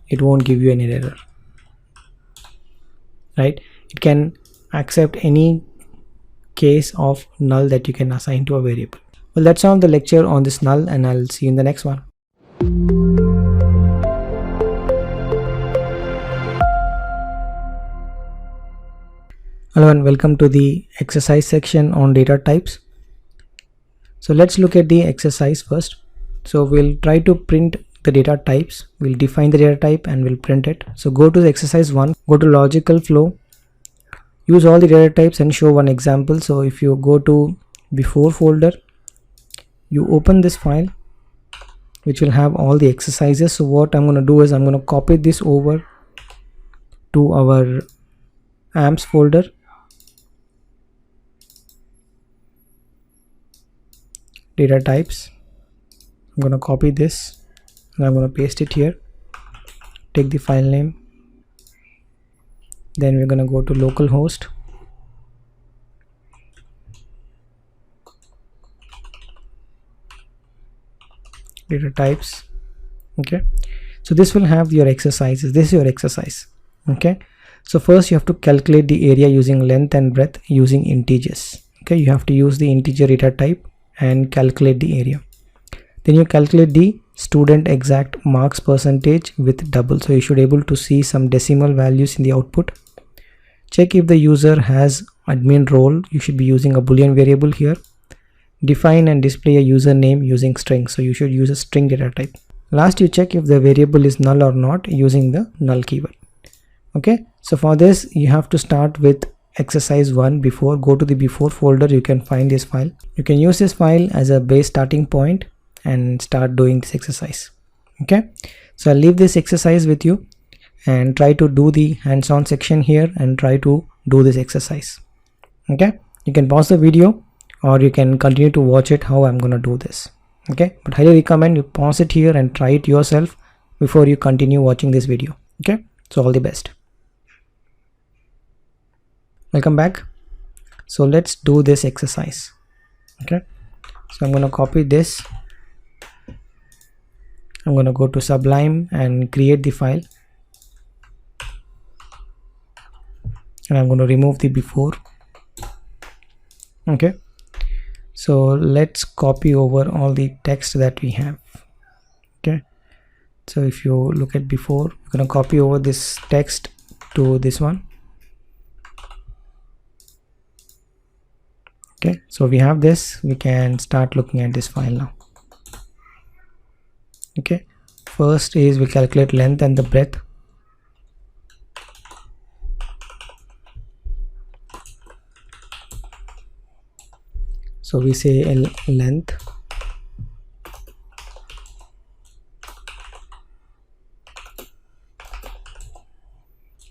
S1: It won't give you any error, right? It can accept any case of null that you can assign to a variable. Well, that's all the lecture on this null, and I'll see you in the next one. Hello and welcome to the exercise section on data types. So let's look at the exercise first. So we'll try to print the data types. We'll define the data type and we'll print it. So go to the exercise 1, go to logical flow, use all the data types and show one example. So if you go to before folder, you open this file which will have all the exercises. So what I'm going to do is I'm going to copy this over to our amps folder. Data types, I'm going to copy this and I'm going to paste it here. Take the file name, then we're going to go to localhost, data types. Okay, so this will have your exercises. This is your exercise. Okay, so first you have to calculate the area using length and breadth using integers. Okay, you have to use the integer data type and calculate the area. Then you calculate the student exact marks percentage with double, so you should able to see some decimal values in the output. Check if the user has admin role. You should be using a boolean variable here. Define and display a username using string, so you should use a string data type. Last, you check if the variable is null or not using the null keyword. Okay, so for this you have to start with exercise 1 before. Go to the before folder, you can find this file. You can use this file as a base starting point and start doing this exercise. Okay, so I'll leave this exercise with you and try to do the hands-on section here and try to do this exercise. Okay, you can pause the video or you can continue to watch it how I'm gonna do this. Okay, but highly recommend you pause it here and try it yourself before you continue watching this video. Okay, so all the best. Welcome back. So let's do this exercise. Okay, so I'm going to copy this. I'm going to go to Sublime and create the file, and I'm going to remove the before. Okay, so let's copy over all the text that we have. Okay, so if you look at before, we're going to copy over this text to this one. Okay, so we have this. We can start looking at this file now. Okay, first is we calculate length and the breadth. So we say length,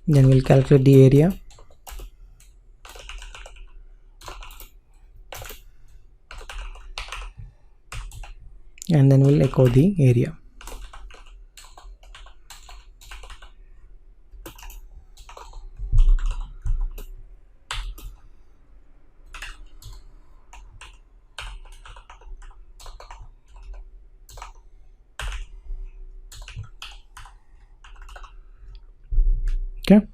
S1: then we'll calculate the area, and then we'll echo the area. Okay,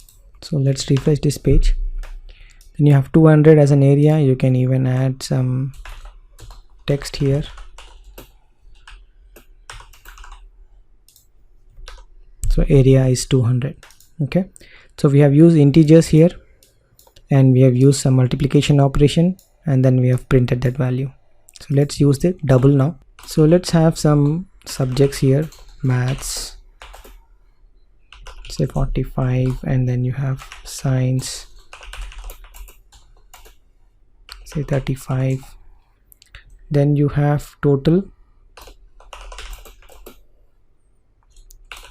S1: so let's refresh this page. Then you have 200 as an area. You can even add some text here. So area is 200. Okay, so we have used integers here, and we have used some multiplication operation, and then we have printed that value. So let's use the double now. So let's have some subjects here, maths, say 45, and then you have science, say 35. Then you have total,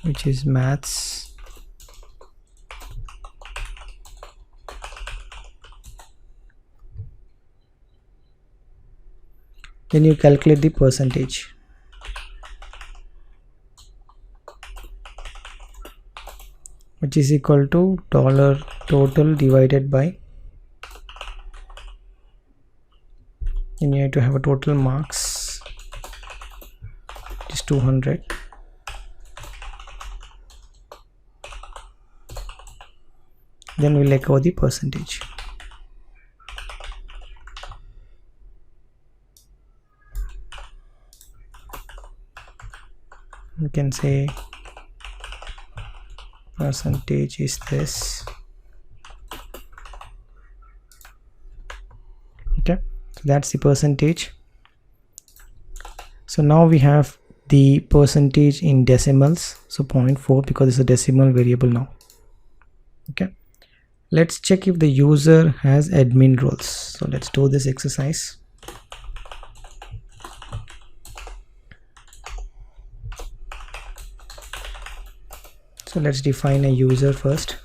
S1: which is maths, then you calculate the percentage. Which is equal to $total divided by, and you have to have a total marks, which is 200. Then we'll echo the percentage. You can say percentage is this. Okay, so that's the percentage. So now we have the percentage in decimals, so 0.4, because it's a decimal variable now. Okay, let's check if the user has admin roles. So let's do this exercise. So let's define a user first.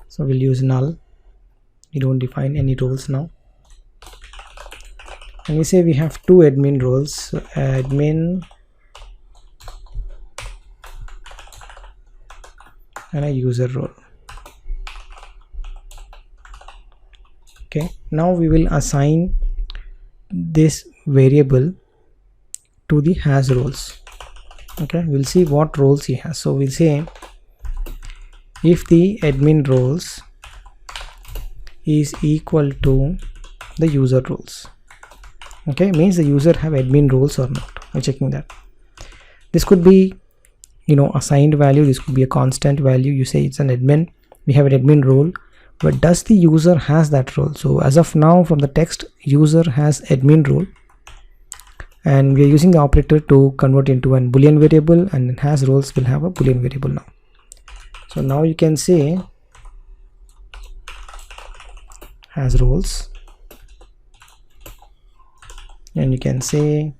S1: So we'll use null. We don't define any roles now. And we say we have two admin roles, so admin and a user role. Okay, now we will assign this variable to the has roles. Okay, we'll see what roles he has. So we'll say if the admin roles is equal to the user roles. Okay, means the user have admin roles or not. We're checking that. This could be, assigned value. This could be a constant value. You say it's an admin, we have an admin role, but does the user has that role? So as of now, from the text, user has admin role, and we are using the operator to convert into an boolean variable, and has roles will have a boolean variable now. So now you can say has roles, and you can say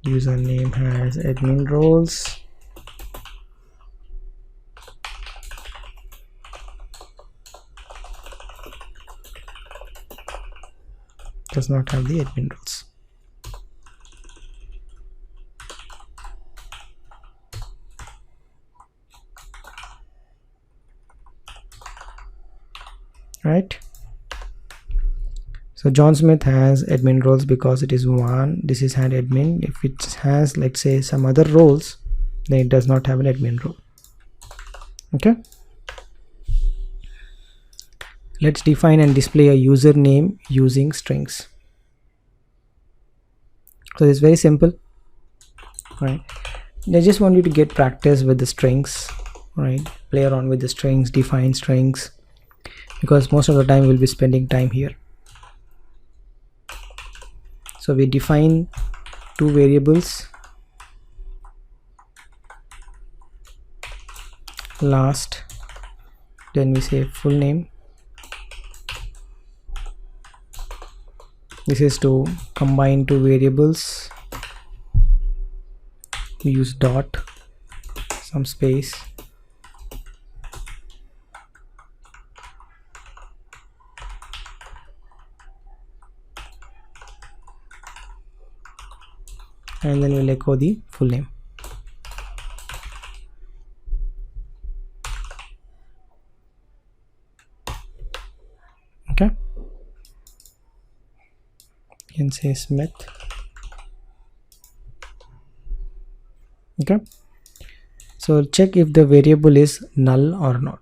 S1: username has admin roles, does not have the admin roles. Right, so John Smith has admin roles because it is one. This is had admin. If it has, let's say, some other roles, then it does not have an admin role. Okay, let's define and display a username using strings. So it's very simple, right? I just want you to get practice with the strings, right? Play around with the strings, define strings, because most of the time we'll be spending time here. So we define two variables, last, then we say full name. This is to combine two variables. We use dot, some space, and then we'll echo the full name. Okay, you can say Smith. Okay, so check if the variable is null or not.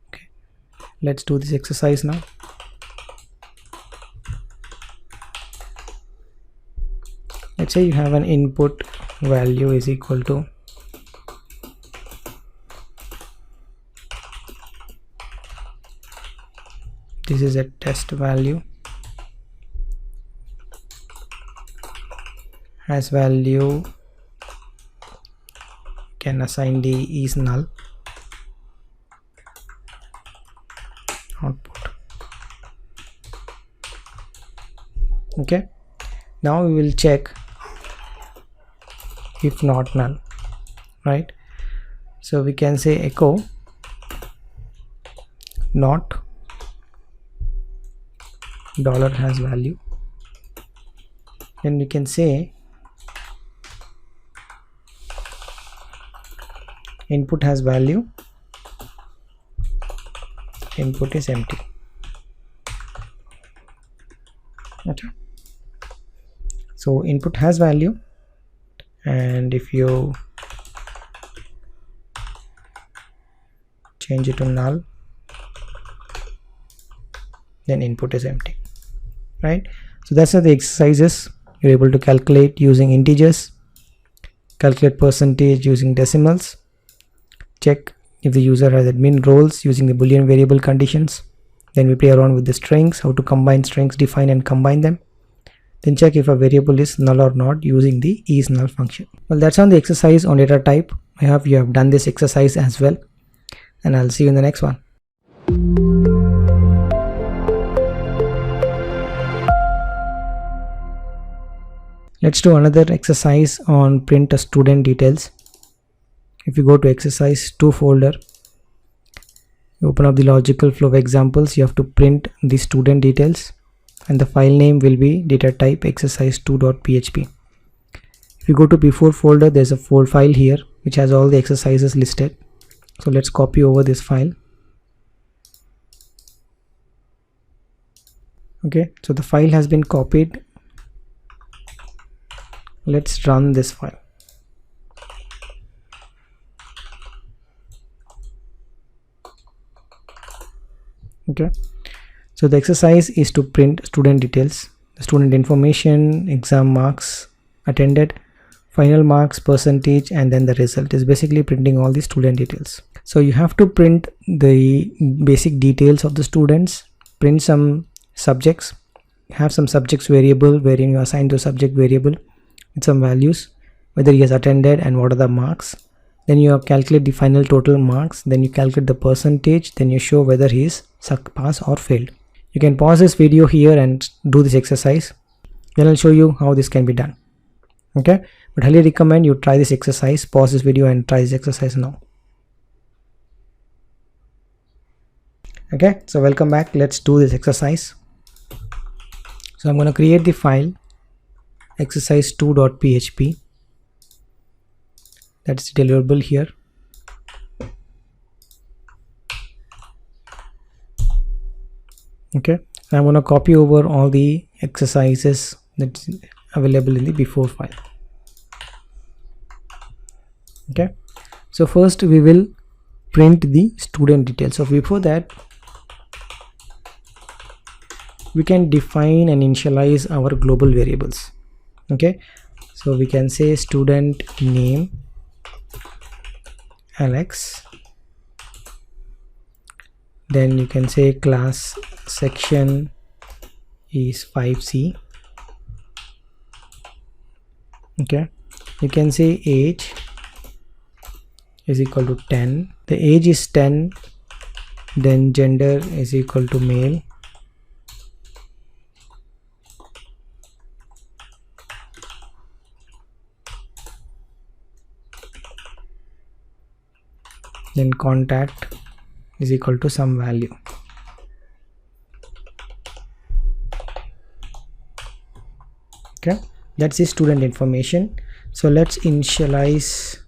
S1: Okay, let's do this exercise now. Let's say you have an input value is equal to this is a test value, as value can assign the is null output. Okay, now we will check if not null, right? So we can say echo not dollar has value, then we can say input has value, input is empty. Okay, so input has value, and if you change it to null, then input is empty, right? So that's how the exercises. You're able to calculate using integers, calculate percentage using decimals, check if the user has admin roles using the Boolean variable conditions. Then we play around with the strings, how to combine strings, define and combine them. Then check if a variable is null or not using the isNull function. Well, that's on the exercise on data type. I hope you have done this exercise as well, and I'll see you in the next one. Let's do another exercise on print a student details. If you go to exercise 2 folder, you open up the logical flow of examples. You have to print the student details, and the file name will be data type exercise2.php. If you go to before folder, there's a file here which has all the exercises listed. So let's copy over this file. Okay, so the file has been copied. Let's run this file. Okay, so the exercise is to print student details, the student information, exam marks attended, final marks, percentage, and then the result. Is basically printing all the student details. So you have to print the basic details of the students, print some subjects, have some subjects variable wherein you assign to subject variable with some values, whether he has attended and what are the marks. Then you calculate the final total marks, then you calculate the percentage, then you show whether he is passed or failed. You can pause this video here and do this exercise, then I'll show you how this can be done. Okay, but highly recommend you try this exercise. Pause this video and try this exercise now. Okay, so welcome back. Let's do this exercise. So I'm going to create the file exercise2.php. that's deliverable here. Okay, I'm going to copy over all the exercises that's available in the before file. Okay, so first we will print the student details. So before that, we can define and initialize our global variables. Okay, so we can say student name Alex, then you can say class section is 5C. Okay, you can say age is equal to 10. The age is 10, then gender is equal to male. Then contact is equal to some value. Okay, that's the student information. So let's initialize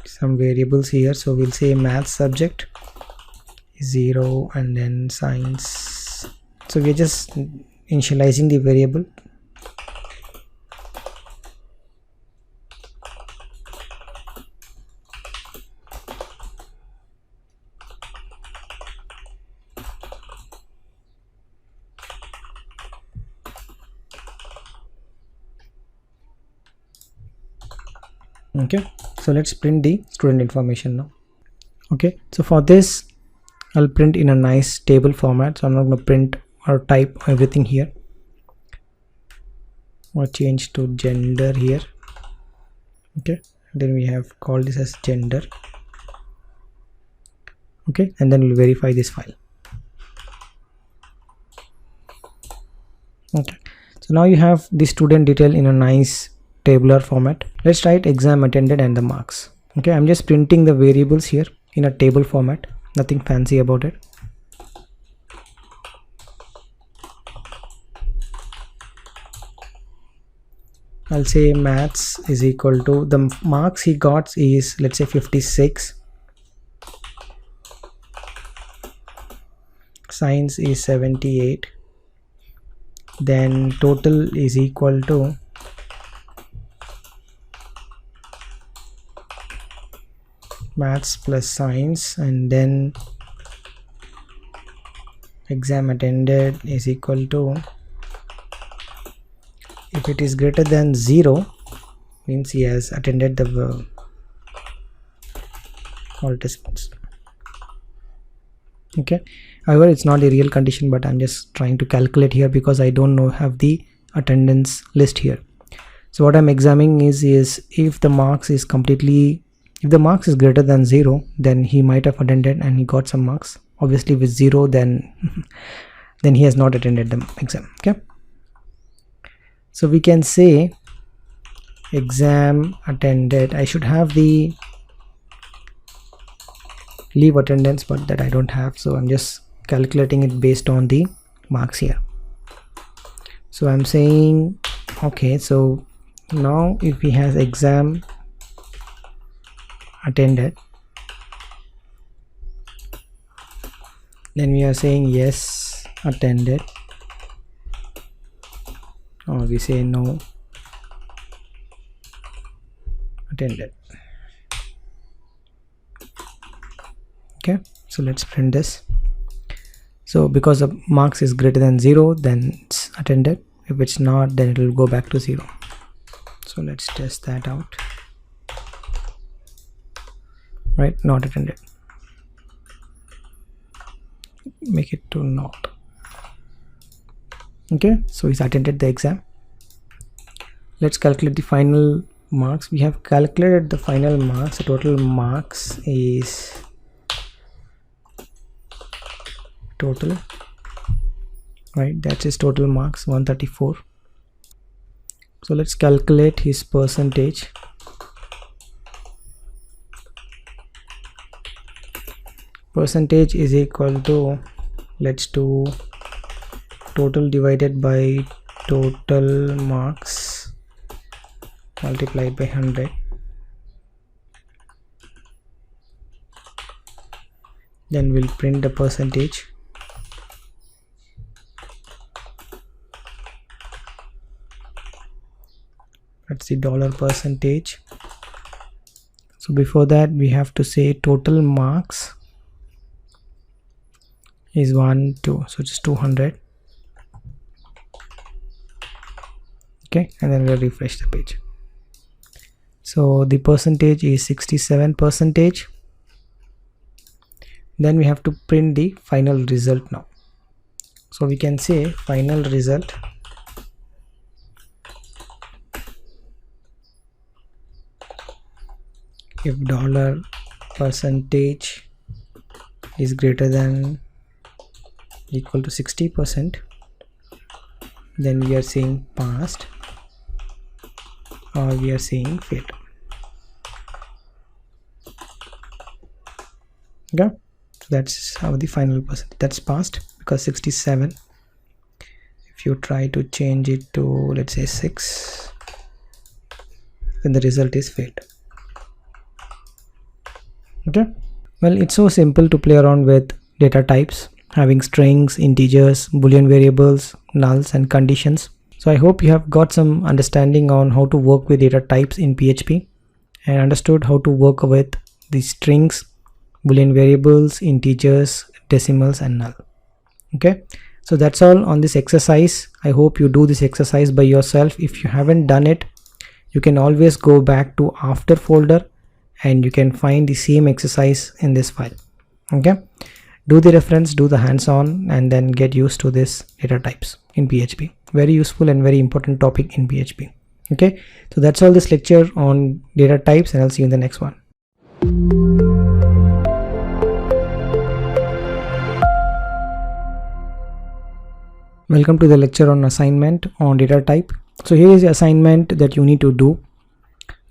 S1: some variables here. So we'll say math subject is 0 and then science. So we're just initializing the variable. Okay, so let's print the student information now. Okay, so for this I'll print in a nice table format, so I'm not going to print or type everything here. Or change to gender here. Okay, then we have called this as gender. Okay, and then we'll verify this file. Okay, so now you have the student detail in a nice tabular format. Let's write exam attended and the marks. Okay, I'm just printing the variables here in a table format, nothing fancy about it. I'll say maths is equal to, the marks he got is, let's say 56, science is 78, then total is equal to maths plus science, and then exam attended is equal to, if it is greater than 0 means he has attended the all tests. Okay, however it's not a real condition, but I'm just trying to calculate here because I don't know have the attendance list here. So what I'm examining is if the marks is completely, if the marks is greater than 0, then he might have attended and he got some marks. Obviously with 0, then he has not attended the exam. Okay, so we can say exam attended. I should have the leave attendance, but that I don't have, so I'm just calculating it based on the marks here. So I'm saying, okay, so now if he has exam attended, then we are saying yes attended, or we say no attended. Okay, so let's print this. So because the marks is greater than 0, then it's attended. If it's not, then it will go back to 0. So let's test that out. Right, not attended. Make it to not. Okay, so he's attended the exam. Let's calculate the final marks. We have calculated the final marks. The total marks is total, right? That's his total marks, 134. So let's calculate his percentage. percentage is equal to, let's do total divided by total marks multiplied by 100. Then we'll print the percentage. That's the dollar percentage. So before that we have to say total marks is 1 2, so it's 200. Okay, and then we'll refresh the page. So the percentage is 67%. Then we have to print the final result now. So we can say final result if dollar percentage is greater than equal to 60%, then we are saying passed or we are saying failed. Okay, so that's how the final percent, that's passed because 67. If you try to change it to, let's say, 6, then the result is failed. Okay, well, it's so simple to play around with data types, having strings, integers, boolean variables, nulls and conditions. So I hope you have got some understanding on how to work with data types in PHP and understood how to work with the strings, boolean variables, integers, decimals and null. Okay, so that's all on this exercise. I hope you do this exercise by yourself. If you haven't done it, you can always go back to after folder and you can find the same exercise in this file. Okay, do the reference, do the hands-on, and then get used to this data types in PHP. Very useful and very important topic in PHP. Okay, so that's all this lecture on data types, and I'll see you in the next one. Welcome to the lecture on assignment on data type. So here is the assignment that you need to do.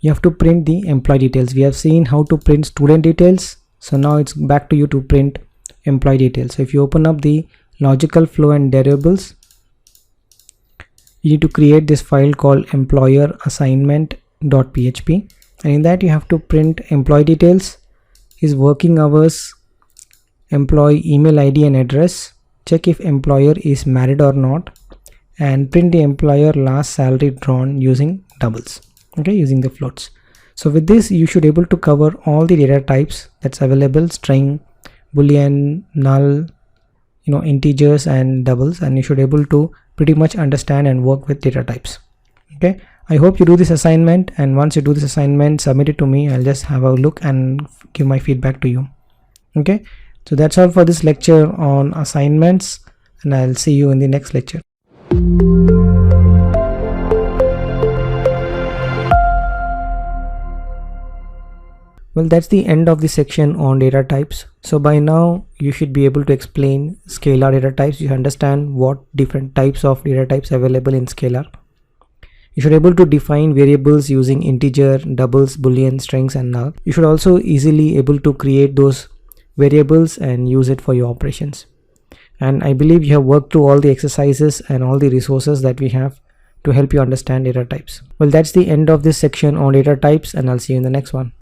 S1: You have to print the employee details. We have seen how to print student details. So now it's back to you to print employee details. So if you open up the logical flow and variables, you need to create this file called employer assignment.php, and in that you have to print employee details, his working hours, employee email ID and address, check if employer is married or not, and print the employer last salary drawn using doubles. Okay, using the floats. So with this you should able to cover all the data types that's available: string, boolean, null, integers and doubles, and you should able to pretty much understand and work with data types. Okay, I hope you do this assignment, and once you do this assignment, submit it to me. I'll just have a look and give my feedback to you. Okay, so that's all for this lecture on assignments, and I'll see you in the next lecture. Well, that's the end of the section on data types. So by now you should be able to explain scalar data types. You understand what different types of data types available in scalar. You should be able to define variables using integer, doubles, boolean, strings and null. You should also easily able to create those variables and use it for your operations. And I believe you have worked through all the exercises and all the resources that we have to help you understand data types. Well, that's the end of this section on data types, and I'll see you in the next one.